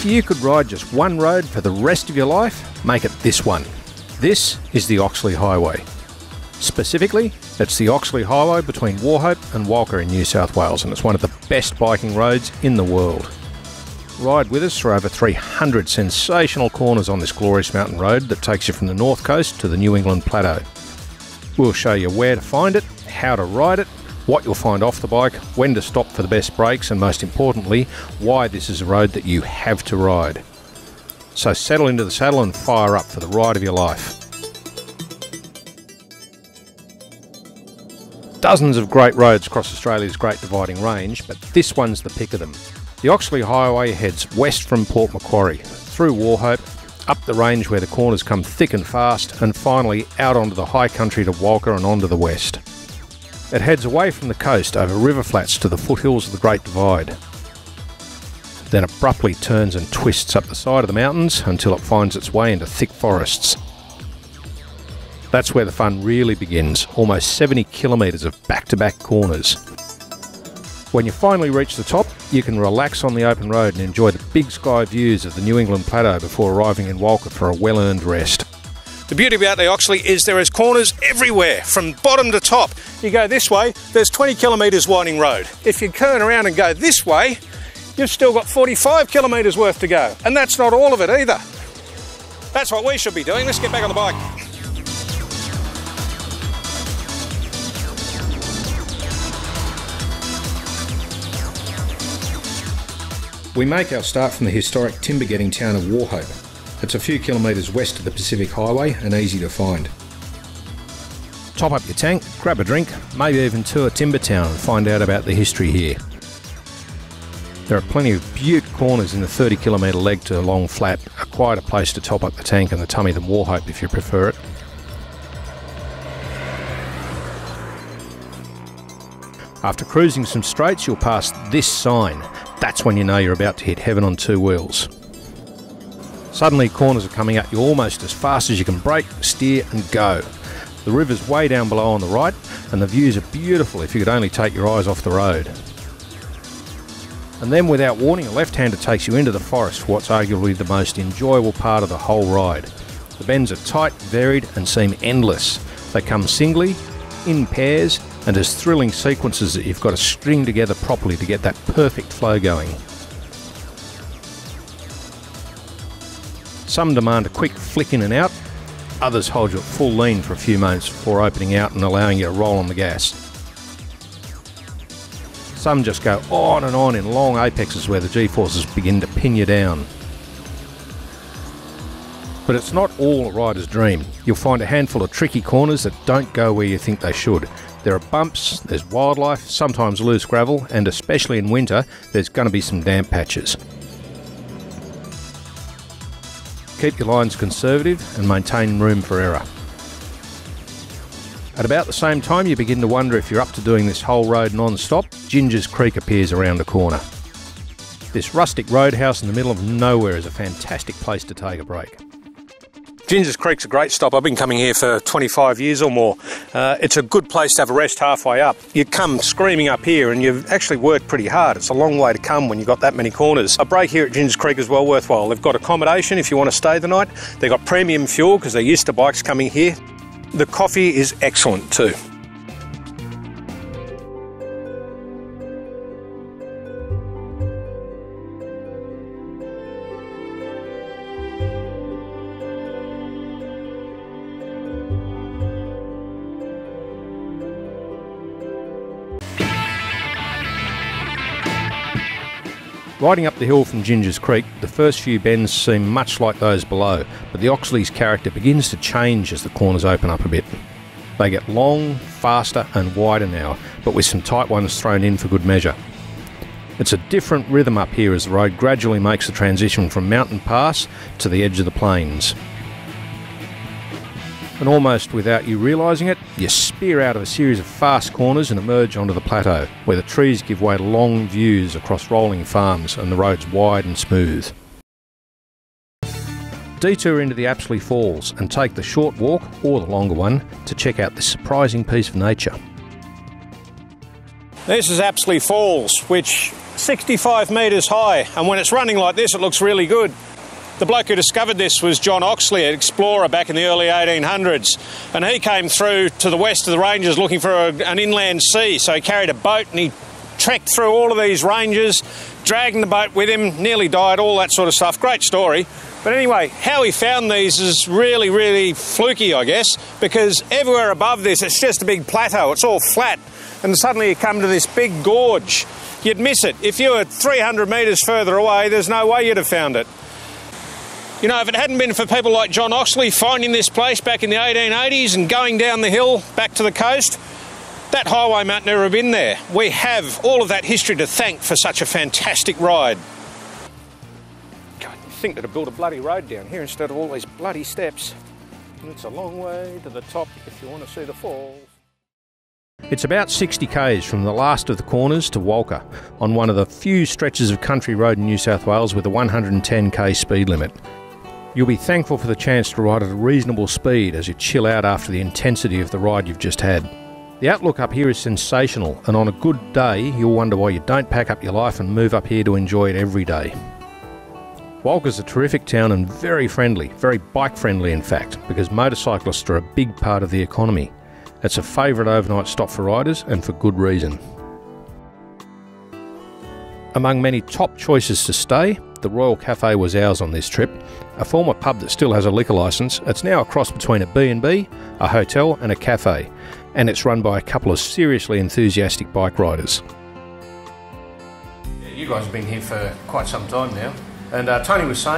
you could ride just one road for the rest of your life, make it this one. This is the Oxley Highway. Specifically, it's the Oxley Highway between Wauchope and Walcha in New South Wales, and it's one of the best biking roads in the world. Ride with us through over 300 sensational corners on this glorious mountain road that takes you from the North Coast to the New England Plateau. We'll show you where to find it, how to ride it, what you'll find off the bike, when to stop for the best breaks, and most importantly, why this is a road that you have to ride. So settle into the saddle and fire up for the ride of your life. Dozens of great roads across Australia's Great Dividing Range, but this one's the pick of them. The Oxley Highway heads west from Port Macquarie, through Wauchope, up the range where the corners come thick and fast, and finally out onto the high country to Walcha and onto the west. It heads away from the coast over river flats to the foothills of the Great Divide. Then abruptly turns and twists up the side of the mountains until it finds its way into thick forests. That's where the fun really begins, almost 70 kilometres of back-to-back corners. When you finally reach the top, you can relax on the open road and enjoy the big sky views of the New England Plateau before arriving in Walcha for a well-earned rest. The beauty about the Oxley is there is corners everywhere, from bottom to top. You go this way, there's 20 kilometres winding road. If you turn around and go this way, you've still got 45 kilometres worth to go. And that's not all of it either. That's what we should be doing. Let's get back on the bike. We make our start from the historic timber-getting town of Wauchope. It's a few kilometres west of the Pacific Highway and easy to find. Top up your tank, grab a drink, maybe even tour Timber Town and find out about the history here. There are plenty of beaut corners in the 30 kilometre leg to Long Flat, a quieter place to top up the tank and the tummy than Wauchope if you prefer it. After cruising some straights, you'll pass this sign. That's when you know you're about to hit heaven on two wheels. Suddenly corners are coming at you almost as fast as you can brake, steer and go. The river's way down below on the right and the views are beautiful if you could only take your eyes off the road. And then without warning, a left-hander takes you into the forest for what's arguably the most enjoyable part of the whole ride. The bends are tight, varied and seem endless. They come singly, in pairs and as thrilling sequences that you've got to string together properly to get that perfect flow going. Some demand a quick flick in and out, others hold you at full lean for a few moments before opening out and allowing you to roll on the gas. Some just go on and on in long apexes where the G-forces begin to pin you down. But it's not all a rider's dream. You'll find a handful of tricky corners that don't go where you think they should. There are bumps, there's wildlife, sometimes loose gravel, and especially in winter, there's going to be some damp patches. Keep your lines conservative and maintain room for error. At about the same time you begin to wonder if you're up to doing this whole road non-stop, Ginger's Creek appears around the corner. This rustic roadhouse in the middle of nowhere is a fantastic place to take a break. Ginger's Creek's a great stop. I've been coming here for 25 years or more. It's a good place to have a rest halfway up. You come screaming up here and you've actually worked pretty hard. It's a long way to come when you've got that many corners. A break here at Ginger's Creek is well worthwhile. They've got accommodation if you want to stay the night. They've got premium fuel because they're used to bikes coming here. The coffee is excellent too. Riding up the hill from Ginger's Creek, the first few bends seem much like those below, but the Oxley's character begins to change as the corners open up a bit. They get long, faster and wider now, but with some tight ones thrown in for good measure. It's a different rhythm up here as the road gradually makes the transition from mountain pass to the edge of the plains. And almost without you realising it, you spear out of a series of fast corners and emerge onto the plateau, where the trees give way to long views across rolling farms and the road's wide and smooth. Detour into the Oxley Falls and take the short walk, or the longer one, to check out this surprising piece of nature. This is Oxley Falls, which 65 metres high, and when it's running like this, it looks really good. The bloke who discovered this was John Oxley, an explorer back in the early 1800s, and he came through to the west of the ranges looking for an inland sea, so he carried a boat and he trekked through all of these ranges, dragging the boat with him, nearly died, all that sort of stuff. Great story. But anyway, how he found these is really, really fluky, I guess, because everywhere above this, it's just a big plateau. It's all flat. And suddenly you come to this big gorge. You'd miss it. If you were 300 metres further away, there's no way you'd have found it. You know, if it hadn't been for people like John Oxley finding this place back in the 1880s and going down the hill back to the coast, that highway might never have been there. We have all of that history to thank for such a fantastic ride. God, you'd think they'd have built a bloody road down here instead of all these bloody steps. And it's a long way to the top if you want to see the falls. It's about 60 k's from the last of the corners to Walcha, on one of the few stretches of country road in New South Wales with a 110k speed limit. You'll be thankful for the chance to ride at a reasonable speed as you chill out after the intensity of the ride you've just had. The outlook up here is sensational, and on a good day you'll wonder why you don't pack up your life and move up here to enjoy it every day. Walcha's a terrific town and very friendly, very bike friendly in fact, because motorcyclists are a big part of the economy. It's a favourite overnight stop for riders, and for good reason. Among many top choices to stay, the Royal Cafe was ours on this trip. A former pub that still has a liquor licence, it's now a cross between a B&B, a hotel and a cafe, and it's run by a couple of seriously enthusiastic bike riders. Yeah, you guys have been here for quite some time now, and Tony was saying